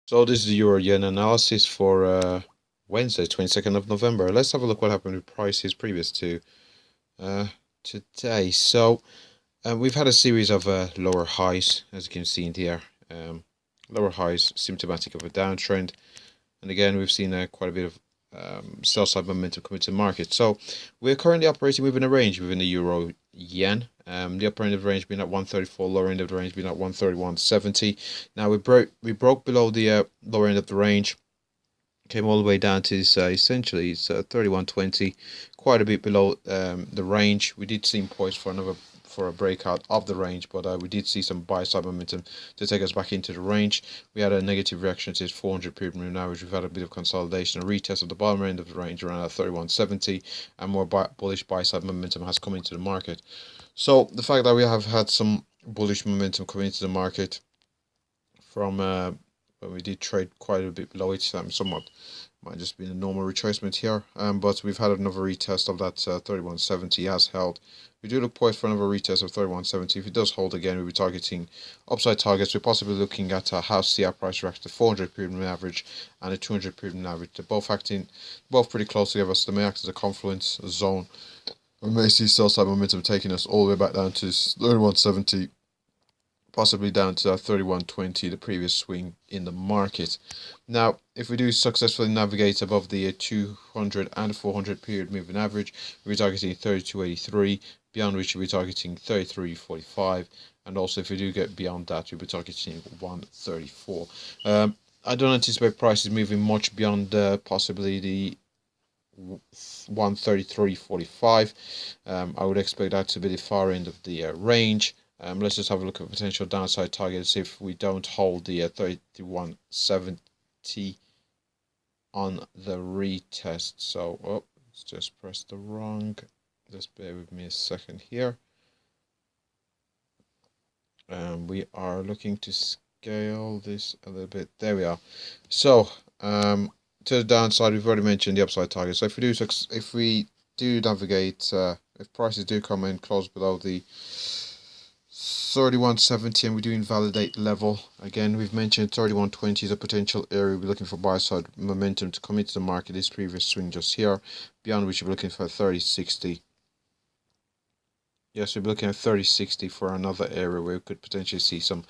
So this is the EURJPY analysis for Wednesday, 22nd of November. Let's have a look what happened with prices previous to today. So we've had a series of lower highs, as you can see in here. Lower highs, symptomatic of a downtrend. And again, we've seen quite a bit of sell side momentum coming to the market. So we're currently operating within a range within the euro yen. The upper end of the range being at 134, lower end of the range being at 131.70. Now we broke below the lower end of the range, came all the way down to essentially it's 31.20, quite a bit below the range. We did seem poised for a breakout of the range, but we did see some buy side momentum to take us back into the range. We had a negative reaction to this 400 period moving average. We've had a bit of consolidation, a retest of the bottom end of the range around at 31.70, and more bullish buy side momentum has come into the market. So the fact that we have had some bullish momentum coming into the market from when we did trade quite a bit below it, somewhat might just be a normal retracement here, but we've had another retest of that 31.70 has held. We do look poised for another retest of 31.70. If it does hold again, we'll be targeting upside targets. We're possibly looking at how CR price reacts to 400 period moving average and a 200 period moving average. They're both pretty close together, so they may act as a confluence zone. We may see sell side momentum taking us all the way back down to 31.70, possibly down to 31.20, the previous swing in the market. Now, if we do successfully navigate above the 200 and 400 period moving average, we're targeting 32.83, beyond which we'll be targeting 33.45, and also if we do get beyond that, we'll be targeting 134. I don't anticipate prices moving much beyond possibly the 133.45. I would expect that to be the far end of the range. Let's just have a look at potential downside targets if we don't hold the 31.70 on the retest. So, let's just press the wrong. Just bear with me a second here. We are looking to scale this a little bit. There we are. So, to the downside, we've already mentioned the upside target. So if we do navigate, if prices do come in close below the 31.70 and we do invalidate level, again we've mentioned 31.20 is a potential area. We're looking for buy side momentum to come into the market. This previous swing just here, beyond which we're looking for 30.60. Yes, we're looking at 30.60 for another area where we could potentially see some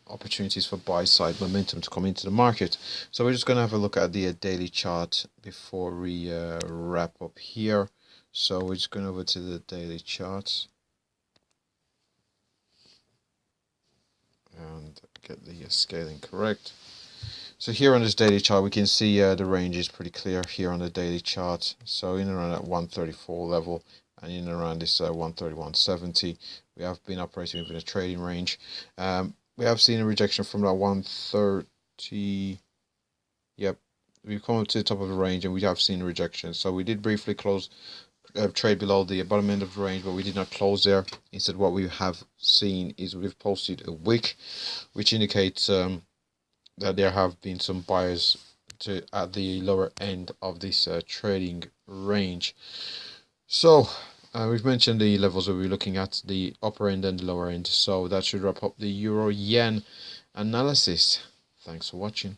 opportunities for buy side momentum to come into the market. So we're just going to have a look at the daily chart before we wrap up here. So we're just going over to the daily charts and get the scaling correct. So here on this daily chart, we can see the range is pretty clear here on the daily chart. So in and around that 134 level and in and around this 131.70, we have been operating within a trading range. We have seen a rejection from that 130. Yep, we've come up to the top of the range and we have seen a rejection. So we did briefly close trade below the bottom end of the range, but we did not close there. Instead, what we have seen is we've posted a wick, which indicates that there have been some buyers at the lower end of this trading range. So we've mentioned the levels that we're looking at, the upper end and the lower end. So that should wrap up the euro yen analysis. Thanks for watching.